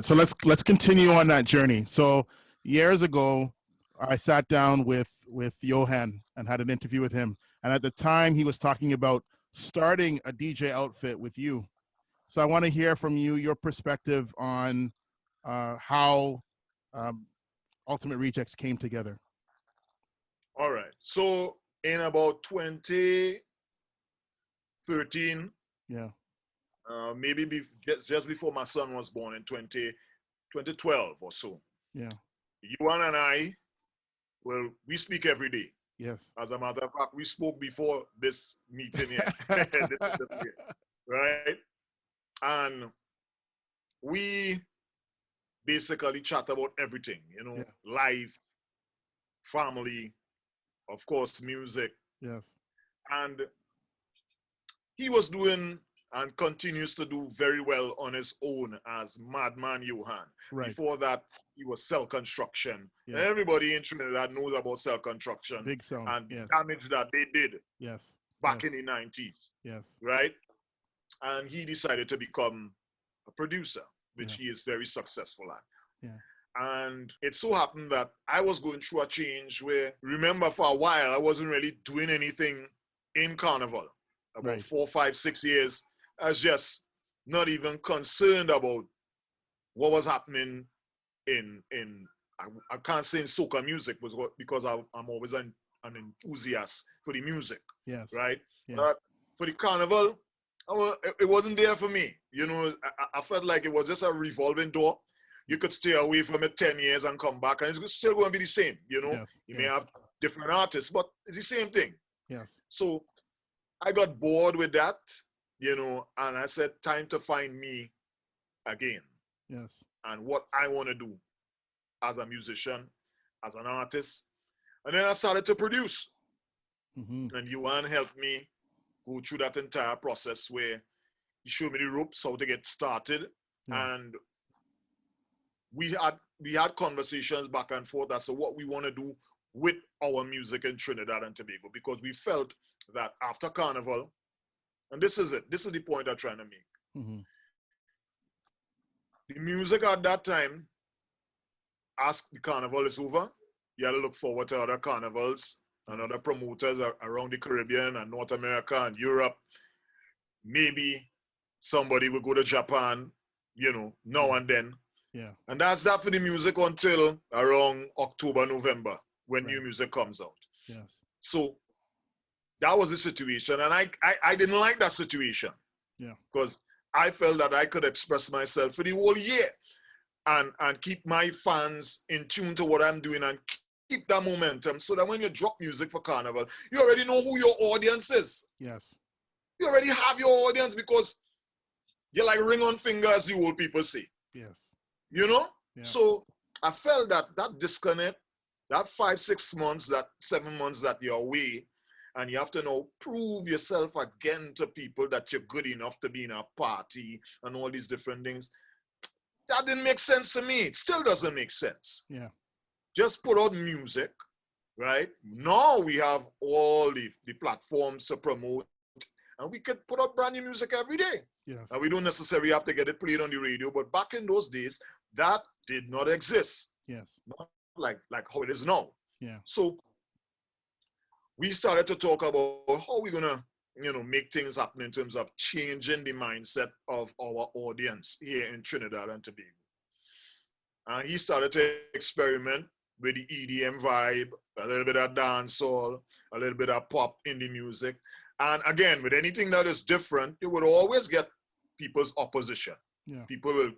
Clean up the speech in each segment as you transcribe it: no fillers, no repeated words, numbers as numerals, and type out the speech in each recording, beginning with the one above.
So let's continue on that journey. So years ago, I sat down with Johan and had an interview with him, and at the time he was talking about starting a DJ outfit with you. So I want to hear from you your perspective on how Ultimate Rejects came together. All right. So in about 2013, yeah, maybe just before my son was born in 2012 or so. Yeah. Yuan and I, well, we speak every day. Yes. As a matter of fact, we spoke before this meeting here, right? And we basically chat about everything, life, family, of course, music. Yes. And he was doing and continues to do very well on his own as Madman Johan. Right. Before that, he was Cell Construction. Yes. And everybody in Trinidad knows about Cell Construction. Big sound. And yes. the damage that they did back yes. in the 90s. Yes. Right? And he decided to become a producer, which he is very successful at. Yeah. And it so happened that I was going through a change where, remember, for a while, I wasn't really doing anything in Carnival. About 4, 5, 6 years, I was just not even concerned about what was happening I can't say in soca music because I'm always an enthusiast for the music. Yes. Right? Yeah. But for the Carnival, it wasn't there for me. I felt like it was just a revolving door. You could stay away from it 10 years and come back, and it's still going to be the same, Yes. You may have different artists, but it's the same thing. Yes. So I got bored with that, and I said, time to find me again. Yes. And what I want to do as a musician, as an artist. And then I started to produce. Mm-hmm. And Yuan helped me go through that entire process where he showed me the ropes, how to get started. Yeah. And we had conversations back and forth as to what we want to do with our music in Trinidad and Tobago, because we felt that after Carnival, and this is the point I'm trying to make. Mm-hmm. The music at that time, as the Carnival is over, you had to look forward to other carnivals and other promoters around the Caribbean and North America and Europe. Maybe somebody will go to Japan, now and then. Yeah. And that's that for the music until around October, November, when new music comes out. Yes. So that was the situation. And I didn't like that situation. Yeah. Because I felt that I could express myself for the whole year and keep my fans in tune to what I'm doing and keep that momentum so that when you drop music for Carnival, you already know who your audience is. Yes. You already have your audience because you're like ring on finger, as the old people say. Yes. Yeah. So I felt that disconnect, that 5, 6 months, that 7 months that you're away, and you have to now prove yourself again to people that you're good enough to be in a party and all these different things. That didn't make sense to me. It still doesn't make sense. Yeah. Just put out music, right? Now we have all the platforms to promote, and we could put out brand new music every day. Yes. And we don't necessarily have to get it played on the radio, but back in those days, that did not exist. Yes. Not like how it is now. Yeah. So we started to talk about how we're gonna, make things happen in terms of changing the mindset of our audience here in Trinidad and Tobago. And he started to experiment with the EDM vibe, a little bit of dancehall, a little bit of pop indie music. And again, with anything that is different, you would always get people's opposition. Yeah. People will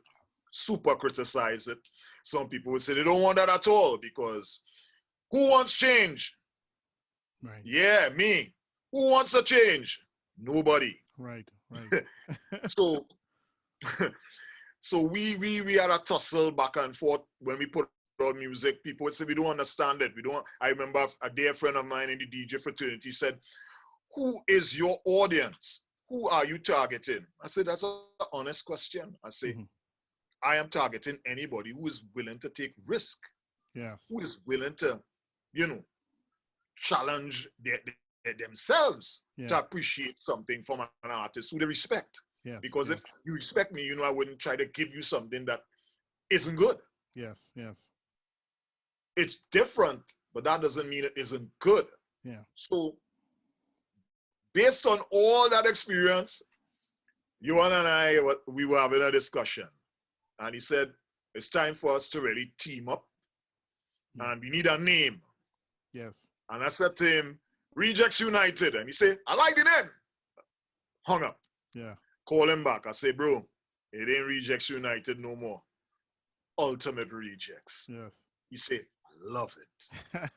super criticize it. Some people will say they don't want that at all because who wants change? Right. Yeah, me. Who wants a change? Nobody. Right. So we had a tussle back and forth when we put out music. People would say we don't understand it. I remember a dear friend of mine in the DJ fraternity said, who is your audience? Who are you targeting? I said, that's an honest question. I say, I am targeting anybody who is willing to take risk. Yes. Who is willing to, challenge themselves to appreciate something from an artist who they respect. Yes. Because if you respect me, I wouldn't try to give you something that isn't good. Yes, yes. It's different, but that doesn't mean it isn't good. Yeah. So based on all that experience, Johan and I, we were having a discussion. And he said, it's time for us to really team up. And we need a name. Yes. And I said to him, Rejects United. And he said, I like the name. Hung up. Yeah. Call him back. I say, bro, it ain't Rejects United no more. Ultimate Rejects. Yes. He said, I love it.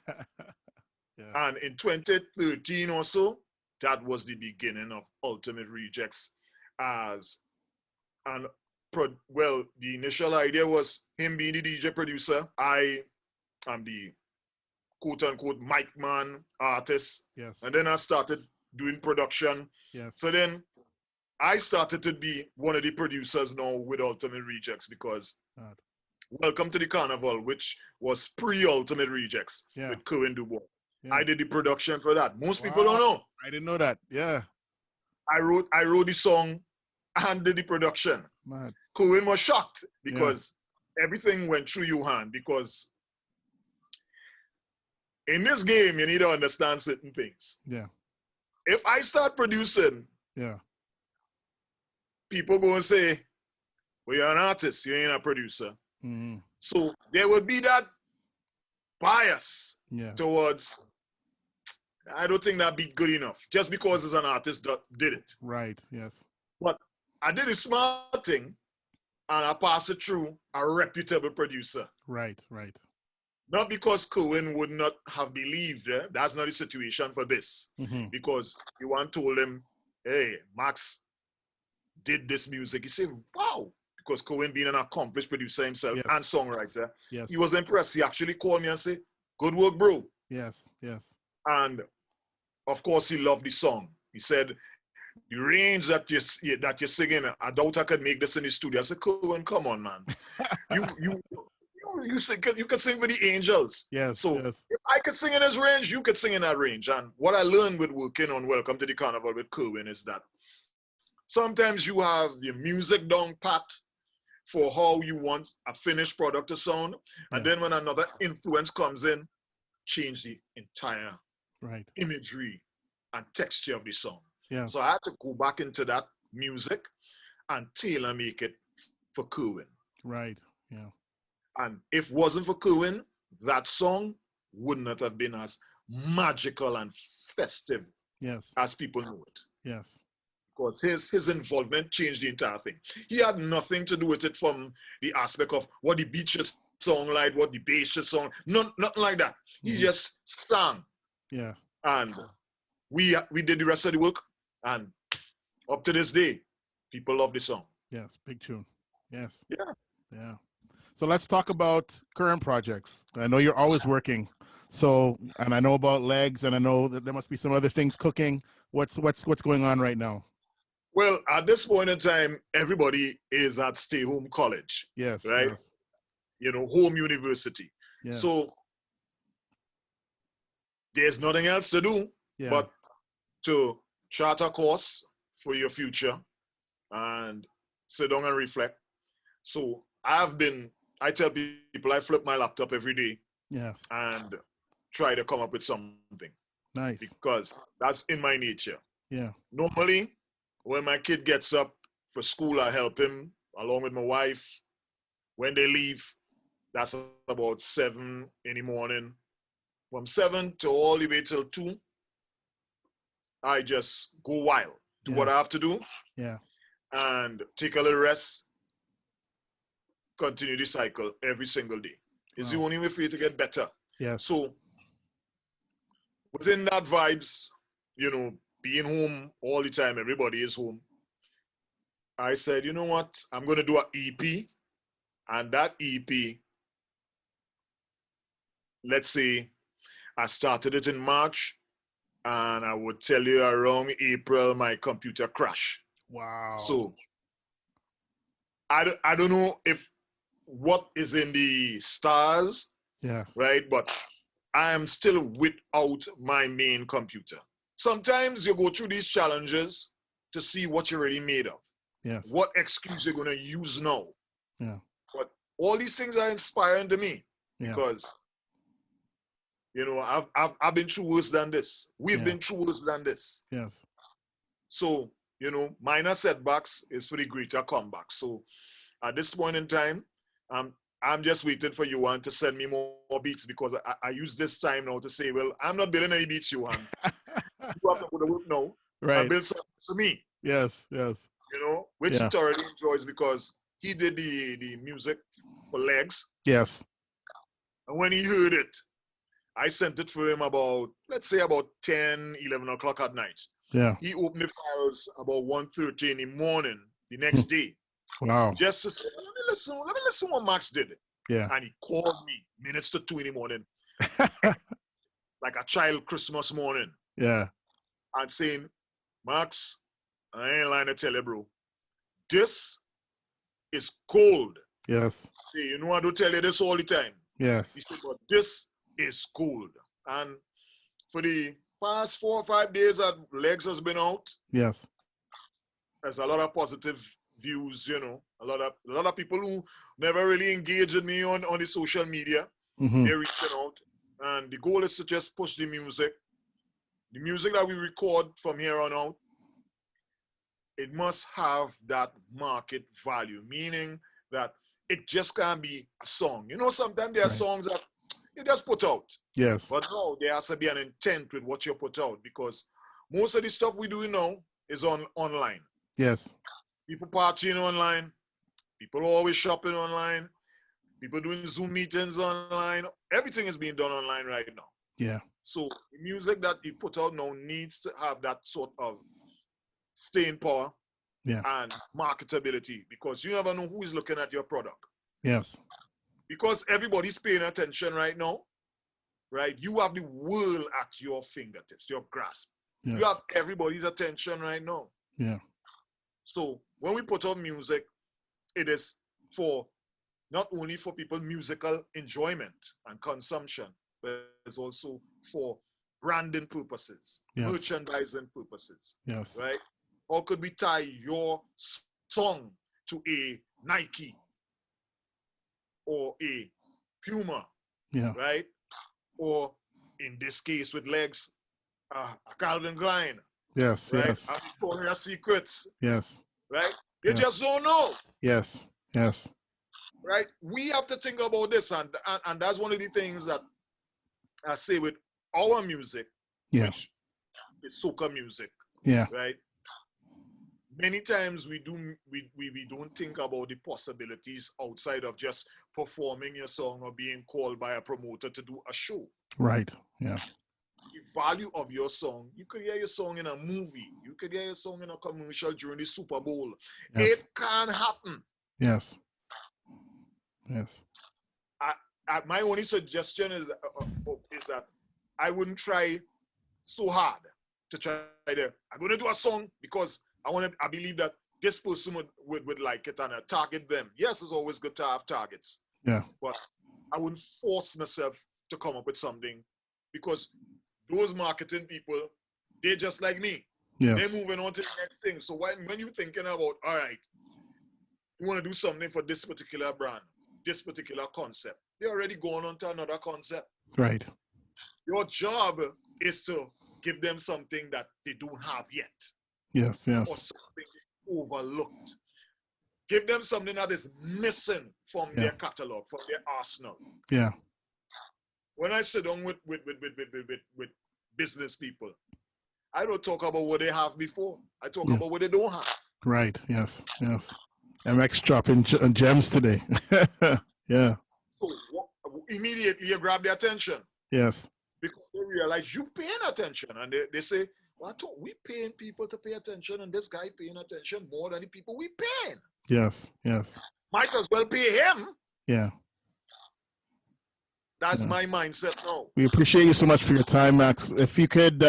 Yeah. And in 2013 or so, that was the beginning of Ultimate Rejects as an, well, the initial idea was him being the DJ producer. I am the quote unquote mic man, artist. Yes. And then I started doing production. Yes. So then I started to be one of the producers now with Ultimate Rejects because Welcome to the Carnival, which was pre-Ultimate Rejects with Kerwin Dubois. Yeah. I did the production for that. Most people don't know. I didn't know that. Yeah. I wrote the song and did the production. Mad. Kerwin was shocked because everything went through Johan, because in this game, you need to understand certain things. Yeah. If I start producing, people go and say, well, you're an artist, you ain't a producer. Mm-hmm. So there would be that bias towards, I don't think that beat good enough, just because it's an artist that did it. Right, yes. But I did a smart thing, and I passed it through a reputable producer. Right, right. Not because Kerwin would not have believed, that's not the situation for this. Mm-hmm. Because Johan told him, hey, Max did this music. He said, wow. Because Kerwin being an accomplished producer himself and songwriter, he was impressed. He actually called me and said, good work, bro. Yes, yes. And of course, he loved the song. He said, the range that you're singing, I doubt I could make this in the studio. I said, Kerwin, come on, man. You could sing for the Angels. Yes. So if I could sing in his range, you could sing in that range. And what I learned with working on Welcome to the Carnival with Kerwin is that sometimes you have your music down pat for how you want a finished product to sound. And then when another influence comes in, change the entire imagery and texture of the song. Yeah. So I had to go back into that music and tailor make it for Kerwin. Right, yeah. And if it wasn't for Kerwin, that song would not have been as magical and festive as people know it. Yes. Because his involvement changed the entire thing. He had nothing to do with it from the aspect of what the beat should sound like, what the bass should sound, nothing like that. He just sang. Yeah. And we did the rest of the work, and up to this day, people love the song. Yes, big tune. Yes. Yeah. Yeah. So let's talk about current projects. I know you're always working. So, and I know about Legs, and I know that there must be some other things cooking. What's going on right now? Well, at this point in time, everybody is at stay-home college. Yes. Right? Yes. You know, home university. Yeah. So there's nothing else to do but to chart a course for your future and sit down and reflect. So I tell people I flip my laptop every day and try to come up with something. Nice. Because that's in my nature. Yeah. Normally, when my kid gets up for school, I help him along with my wife. When they leave, that's about 7 in the morning. From 7 to all the way till 2, I just go wild, do what I have to do, and take a little rest, continue the cycle every single day. It's the only way for you to get better. Yeah. So within that vibes, you know, being home all the time, everybody is home. I said, you know what? I'm going to do an EP. And that EP, let's say I started it in March, and I would tell you around April, my computer crashed. Wow. So I don't know if what is in the stars, right? But I am still without my main computer. Sometimes you go through these challenges to see what you're really made of. Yes. What excuse you're going to use now. Yeah. But all these things are inspiring to me Yeah. because, you know, I've been through worse than this. We've been through worse than this. Yes. So, you know, minor setbacks is for the greater comeback. So at this point in time, I'm just waiting for Johan to send me more beats because I use this time now to say, well, I'm not building any beats, Johan. You have to put the work now and build something for me. Yes. Yes. You know, which he thoroughly enjoys because he did the music for Legs. Yes. And when he heard it, I sent it for him about, let's say about 10, 11 o'clock at night. Yeah. He opened the files about 1:30 in the morning the next day. Wow. Just to say, let me listen what Max did. Yeah. And he called me minutes to 2 in the morning. Like a child Christmas morning. Yeah. And saying, Max, I ain't lying to tell you, bro. This is gold. Yes. See, you know I don't tell you this all the time. Yes. He said, but this is gold. And for the past 4 or 5 days that Legs has been out, yes, there's a lot of positive views, you know. A lot of people who never really engage with me on the social media, they're reaching out. And the goal is to just push the music. The music that we record from here on out, it must have that market value, meaning that it just can't be a song. You know, sometimes there are songs that you just put out. Yes. But no, there has to be an intent with what you put out because most of the stuff we do now is online. Yes. People partying online. People always shopping online. People doing Zoom meetings online. Everything is being done online right now. Yeah. So the music that you put out now needs to have that sort of staying power and marketability because you never know who is looking at your product. Yes. Because everybody's paying attention right now, right? You have the world at your fingertips, your grasp. Yes. You have everybody's attention right now. Yeah. So when we put out music, it is for not only for people musical enjoyment and consumption, but it's also for branding purposes, merchandising purposes. Yes. Right? How could we tie your song to a Nike or a Puma? Right? Or in this case with Legs, a Calvin Klein. Yes. Right? Yes. Victoria's Secrets. Yes. Right? You just don't know. Yes. Yes. Right? We have to think about this, and that's one of the things that I say with our music, which is soca music. Yeah. Right? Many times we don't think about the possibilities outside of just performing your song or being called by a promoter to do a show. Right. Yeah. The value of your song, you could hear your song in a movie, you could hear your song in a commercial during the Super Bowl. Yes. It can happen. Yes. Yes. My only suggestion is that I wouldn't try so hard to try to. I'm going to do a song because I believe that this person would like it and I target them. Yes, it's always good to have targets. Yeah. But I wouldn't force myself to come up with something because those marketing people, they're just like me. Yes. They're moving on to the next thing. So when you're thinking about, all right, you want to do something for this particular brand, this particular concept, they're already going on to another concept. Right. Your job is to give them something that they don't have yet. Yes, yes. Or something overlooked. Give them something that is missing from their catalog, from their arsenal. Yeah. When I sit down with business people, I don't talk about what they have before. I talk about what they don't have. Right. Yes. Yes. MX dropping gems today. Yeah. So immediately you grab their attention. Yes. Because they realize you paying attention, and they say, "Well, I thought we paying people to pay attention, and this guy paying attention more than the people we paying." Yes. Yes. Might as well pay him. Yeah. That's my mindset now. We appreciate you so much for your time, Max. If you could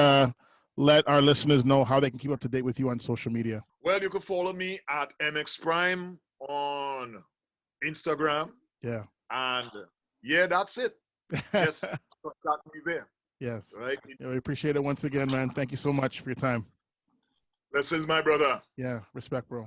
let our listeners know how they can keep up to date with you on social media. Well, you can follow me at MXprime on Instagram. Yeah. And that's it. Just contact me there. Yes. Right. Yeah, we appreciate it once again, man. Thank you so much for your time. This is my brother. Yeah. Respect, bro.